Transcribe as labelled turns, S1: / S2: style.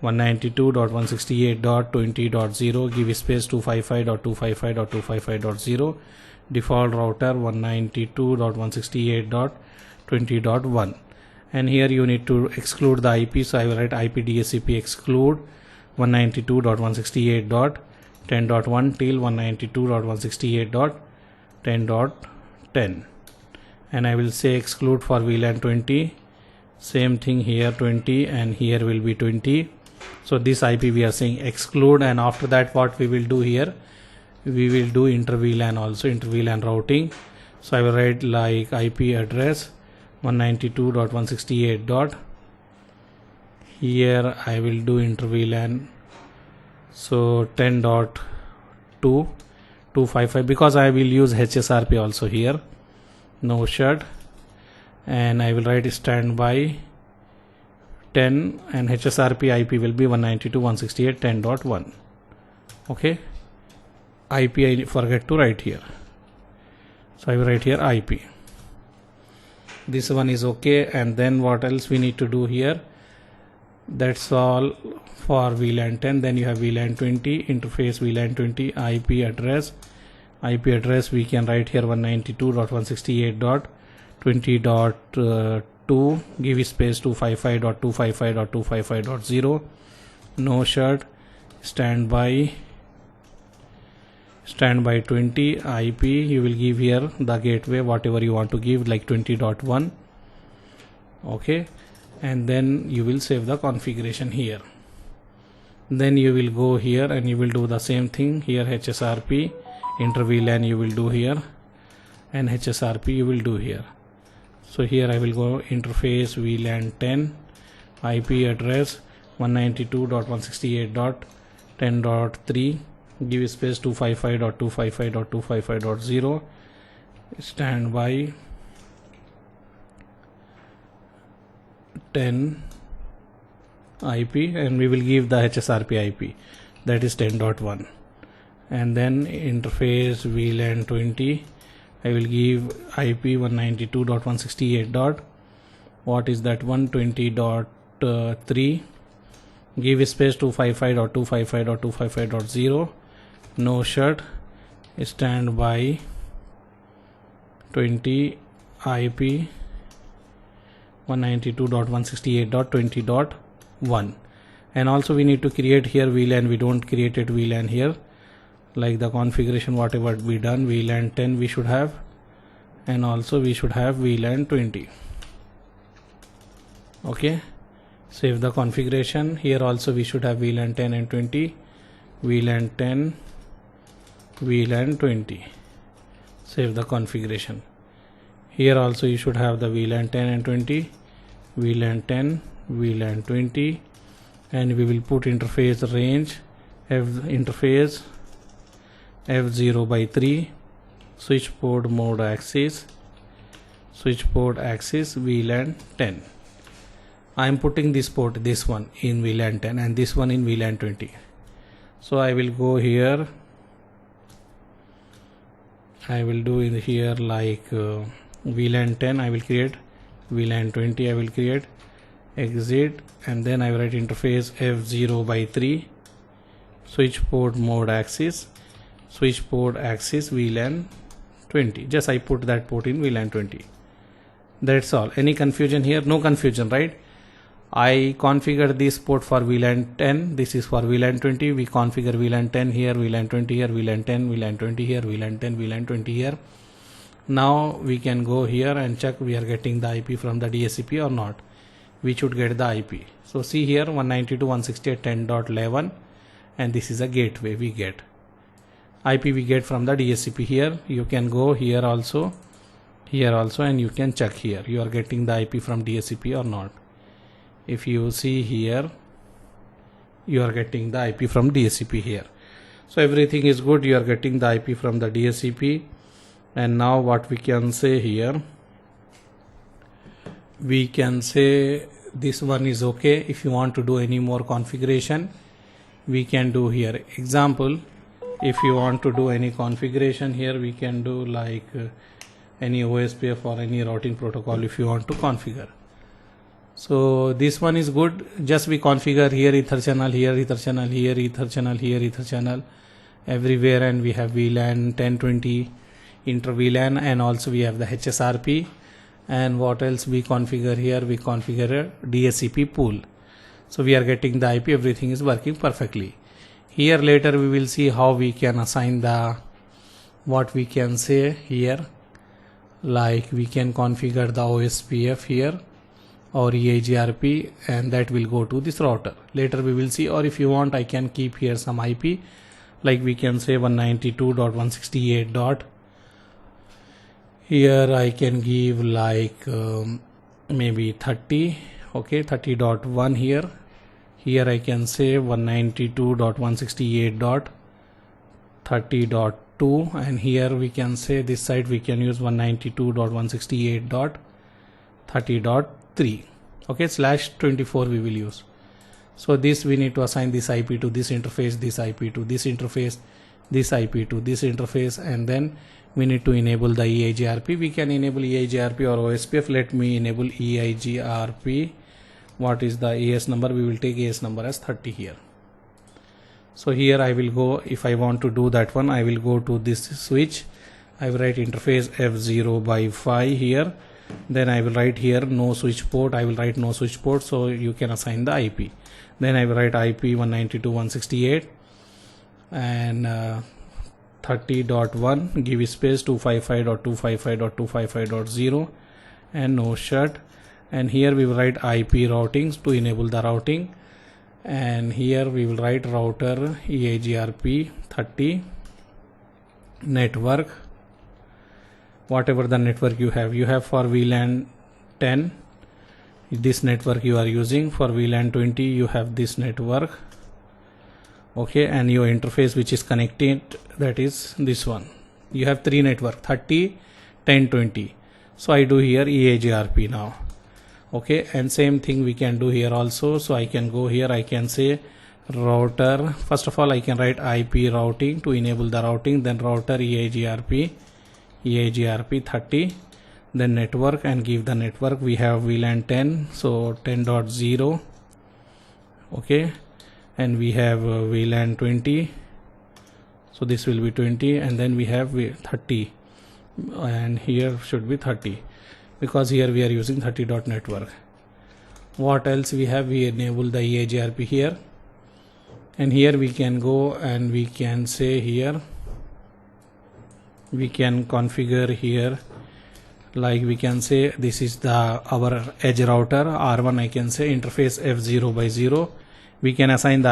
S1: 192.168.20.0, give space 255.255.255.0, default router 192.168.20.1, and here you need to exclude the IP, so I will write IP DHCP exclude 192.168.10.1 till 192.168.10.10, and I will say exclude for VLAN 20. Same thing here 20, and here will be 20. So this IP we are saying exclude, and after that what we will do here, we will do inter VLAN also, inter VLAN routing. So I will write like IP address 192.168. Here I will do inter VLAN, so 10.2.255, because I will use HSRP also here, no shut, and I will write standby 10, and HSRP IP will be 192.168.10.1. okay, IP I forget to write here, so I will write here IP. This one is okay, and then what else we need to do here? That's all for VLAN 10. Then you have VLAN 20, interface VLAN 20, IP address we can write here 192.168.20.2, give space 255.255.255.0, no shut, standby 20 IP. You will give here the gateway whatever you want to give, like 20.1, okay, and then you will save the configuration here. Then you will go here and you will do the same thing here, HSRP inter VLAN you will do here, and HSRP you will do here. So here I will go interface VLAN 10, IP address 192.168.10.3, give space 255.255.255.0, standby 10 IP, and we will give the HSRP IP, that is 10.1, and then interface VLAN 20 I will give IP 192.168. what is that 120.3, give space 255.255.255.0, no shut, standby 20 IP 192.168.20.1, and also we need to create here VLAN. We don't created VLAN here, like the configuration whatever we done, VLAN 10 we should have, and also we should have VLAN 20. okay, save the configuration. Here also we should have VLAN 10 and 20, VLAN 10, VLAN 20, save the configuration. Here also you should have the VLAN 10 and 20, VLAN 10, VLAN 20, and we will put interface range interface F0/3, switch port mode axis VLAN 10. I am putting this port, this one in VLAN 10 and this one in VLAN 20. So I will go here, I will do in here like VLAN 10 I will create, VLAN 20 I will create, exit, and then I will write interface F0/3, switch port mode axis VLAN 20. Just I put that port in VLAN 20. That's all. Any confusion here? No confusion, right? I configure this port for VLAN 10. This is for VLAN 20. We configure VLAN 10 here, VLAN 20 here, VLAN 10, VLAN 20 here, VLAN 10, VLAN 20 here. Now we can go here and check we are getting the IP from the DHCP or not. We should get the IP. So see here 192.168.10.11, and this is a gateway we get. IP we get from the DHCP here. You can go here also, and you can check here you are getting the IP from DHCP or not. If you see here, you are getting the IP from DHCP here. So everything is good, you are getting the IP from the DHCP. And now what we can say here, we can say this one is okay. If you want to do any more configuration, we can do here. Example, if you want to do any configuration here, we can do like any OSPF or any routing protocol if you want to configure. So this one is good. Just we configure here ether channel, here ether channel, here ether channel, here ether channel, everywhere, and we have VLAN 1020 inter VLAN, and also we have the HSRP. And what else we configure here? We configure a DSCP pool. So we are getting the IP, everything is working perfectly. Here later we will see how we can assign the, what we can say here, like we can configure the OSPF here or EIGRP, and that will go to this router. Later we will see, or if you want I can keep here some IP, like we can say 192.168. Here I can give like maybe 30, okay, 30.1 here. Here I can say 192.168.30.2, and here we can say this side we can use 192.168.30.3, okay, /24 we will use. So this we need to assign this IP to this interface, this IP to this interface, this IP to this interface, and then we need to enable the EIGRP. We can enable EIGRP or OSPF. Let me enable EIGRP. What is the AS number? We will take AS number as 30 here. So here I will go, if I want to do that one, I will go to this switch. I will write interface F0/5 here. Then I will write here no switch port. I will write no switch port, so you can assign the IP. Then I will write IP 192.168 and 30.1, give space 255.255.255.0 and no shut. And here we will write IP routings to enable the routing, and here we will write router EIGRP 30 network, whatever the network you have for VLAN 10 this network you are using, for VLAN 20 you have this network, okay, and your interface which is connected, that is this one. You have 3 network, 30, 10, 20. So I do here EIGRP now, okay, and same thing we can do here also. So I can go here, I can say router, first of all I can write IP routing to enable the routing, then router EIGRP 30, then network, and give the network. We have VLAN 10, so 10.0, okay, and we have VLAN 20, so this will be 20, and then we have 30, and here should be 30 because here we are using 30 dot network. What else we have? We enable the EIGRP here, and here we can go and we can say here we can configure here, like we can say this is the our edge router R1. I can say interface F0/0. We can assign the